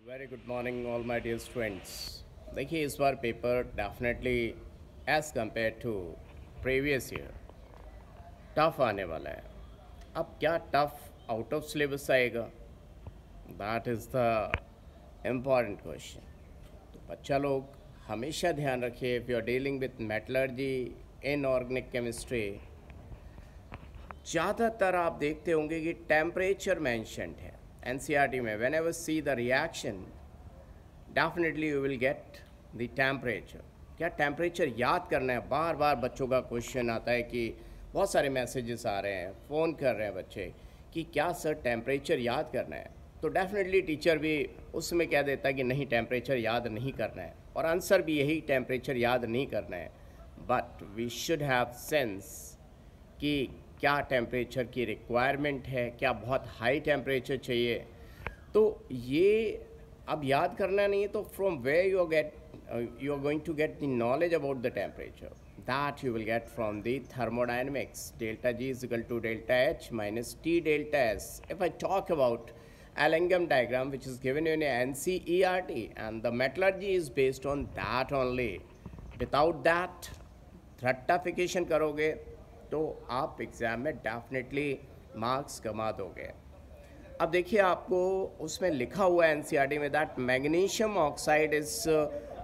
Very good morning all my dear students. देखिए इस बार paper definitely as compare to previous year tough आने वाला है। अब क्या टफ आउट ऑफ सिलेबस आएगा? That is the important question. तो बच्चा लोग हमेशा ध्यान रखिए, if you are dealing with metallurgy, inorganic chemistry, ज़्यादातर आप देखते होंगे कि टेम्परेचर मैंशनड है एनसीईआरटी में। Whenever see the reaction definitely you will get the temperature. क्या टेम्परेचर याद करना है? बार बार बच्चों का क्वेश्चन आता है कि बहुत सारे मैसेजेस आ रहे हैं, फ़ोन कर रहे हैं बच्चे कि क्या सर टेम्परेचर याद करना है? तो डेफिनेटली टीचर भी उसमें कह देता है कि नहीं, टेम्परेचर याद नहीं करना है, और आंसर भी यही, टेम्परेचर याद नहीं करना है। But we should have sense कि क्या टेम्परेचर की रिक्वायरमेंट है, क्या बहुत हाई टेम्परेचर चाहिए। तो ये अब याद करना नहीं है, तो from where you are going to get the knowledge about the temperature, that you will get from the thermodynamics. Delta G is equal to delta H minus T delta S. If I talk about Alengam diagram, which is given in NCERT, and the metallurgy is based on that only. Without that थ्रट्टाफिकेशन करोगे तो आप exam में definitely marks कमा दोगे। अब देखिए आपको उसमें लिखा हुआ है एनसीईआरटी में that magnesium oxide is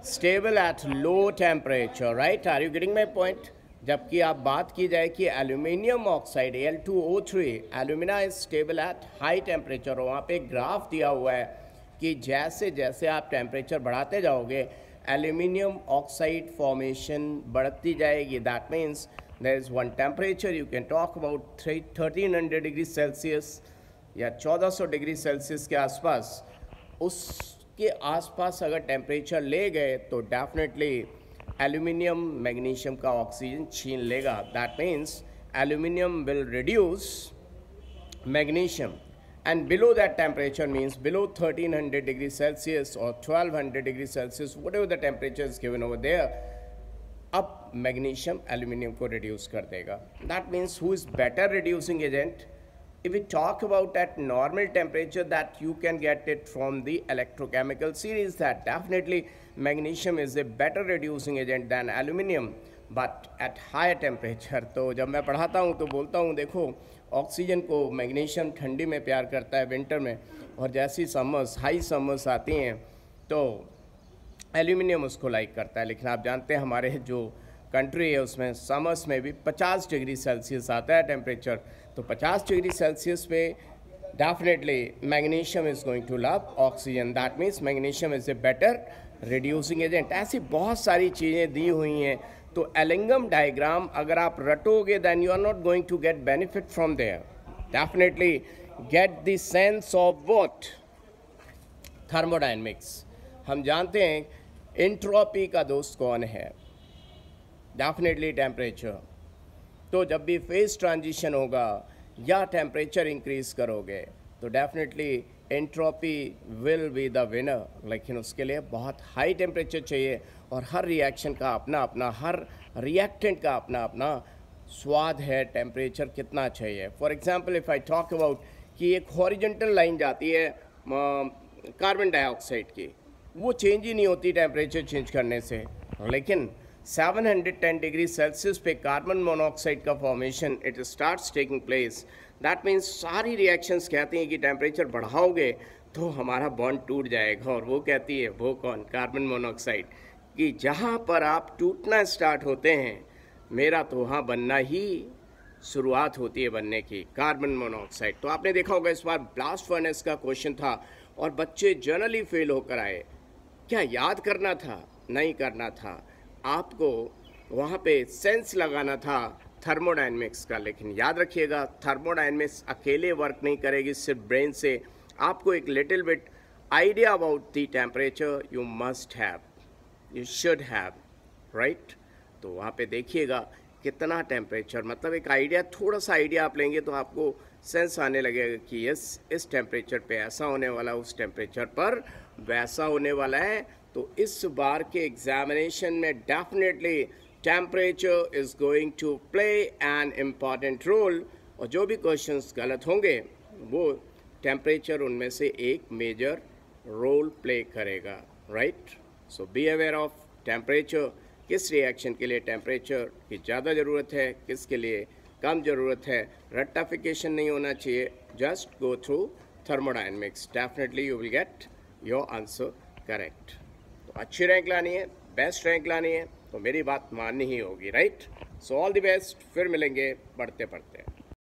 stable at low temperature, right? Are you getting my point? जबकि आप बात की जाए कि aluminium oxide Al2O3 alumina is stable at high temperature, और वहाँ पे एक ग्राफ दिया हुआ है कि जैसे जैसे आप टेम्परेचर बढ़ाते जाओगे एल्यूमिनियम ऑक्साइड फॉर्मेशन बढ़ती जाएगी। That means there is one temperature you can talk about 1300 degree Celsius या 1400 डिग्री सेल्सियस के आसपास। उसके आसपास अगर टेम्परेचर ले गए तो डेफिनेटली एल्यूमिनियम मैग्नीशियम का ऑक्सीजन छीन लेगा। That means aluminium will reduce magnesium, and below that temperature means below 1300 degrees Celsius or 1200 degrees Celsius, whatever the temperature is given over there, अब मैग्नीशियम एल्यूमिनियम को reduce कर देगा। That means who is better reducing agent? If we talk about at normal temperature, that you can get it from the electrochemical series, that definitely magnesium is a better reducing agent than aluminium, but at higher temperature। तो जब मैं पढ़ाता हूँ तो बोलता हूँ देखो oxygen को मैग्नीशियम ठंडी में प्यार करता है विंटर में, और जैसी समर्स हाई समर्स आती हैं तो एल्यूमिनियम उसको लाइक करता है। लेकिन आप जानते हैं हमारे जो कंट्री है उसमें समर्स में भी 50 डिग्री सेल्सियस आता है टेम्परेचर। तो 50 डिग्री सेल्सियस पे definitely magnesium is going to love oxygen. That means magnesium is a better reducing agent. ऐसी बहुत सारी चीज़ें दी हुई हैं। तो एलेंगम डायग्राम अगर आप रटोगे then you are not going to get benefit from there. Definitely get the sense of what thermodynamics. हम जानते हैं एंट्रोपी का दोस्त कौन है? Definitely temperature. तो जब भी फेज ट्रांजिशन होगा या टेम्परेचर इंक्रीज करोगे तो definitely entropy will be the winner. लेकिन उसके लिए बहुत हाई टेम्परेचर चाहिए, और हर रिएक्शन का अपना अपना, हर रिएक्टेंट का अपना अपना स्वाद है टेम्परेचर कितना चाहिए। For example if I talk about कि एक हॉरिजॉन्टल लाइन जाती है कार्बन डाइऑक्साइड की, वो चेंज ही नहीं होती टेम्परेचर चेंज करने से। लेकिन 710 डिग्री सेल्सियस पे कार्बन मोनोऑक्साइड का formation it starts taking place. That means सारी रिएक्शंस कहती हैं कि टेम्परेचर बढ़ाओगे तो हमारा बॉन्ड टूट जाएगा, और वो कहती है, वो कौन? कार्बन मोनोऑक्साइड, कि जहाँ पर आप टूटना स्टार्ट होते हैं मेरा तो वहाँ बनना ही शुरुआत होती है बनने की, कार्बन मोनोऑक्साइड। तो आपने देखा होगा इस बार ब्लास्ट फर्नेस का क्वेश्चन था और बच्चे जनरली फेल होकर आए। क्या याद करना था? नहीं करना था। आपको वहाँ पे सेंस लगाना था थर्मोडायनेमिक्स का। लेकिन याद रखिएगा थर्मोडायनेमिक्स अकेले वर्क नहीं करेगी सिर्फ ब्रेन से। आपको एक little bit idea about the temperature you must have, you should have, right? तो वहाँ पे देखिएगा कितना टेम्परेचर, मतलब एक आइडिया, थोड़ा सा आइडिया आप लेंगे तो आपको सेंस आने लगेगा कि यस इस टेम्परेचर पे ऐसा होने वाला, उस टेम्परेचर पर वैसा होने वाला है। तो इस बार के एग्जामिनेशन में definitely temperature is going to play an important role, और जो भी क्वेश्चंस गलत होंगे वो टेम्परेचर उनमें से एक मेजर रोल प्ले करेगा, right. So be aware of temperature, किस रिएक्शन के लिए टेम्परेचर की ज़्यादा ज़रूरत है, किसके लिए कम ज़रूरत है। रट्टाफिकेशन नहीं होना चाहिए, just go through thermodynamics, definitely you will get your answer correct. तो अच्छी रैंक लानी है, बेस्ट रैंक लानी है, तो मेरी बात माननी ही होगी, right. So all the best, फिर मिलेंगे पढ़ते पढ़ते।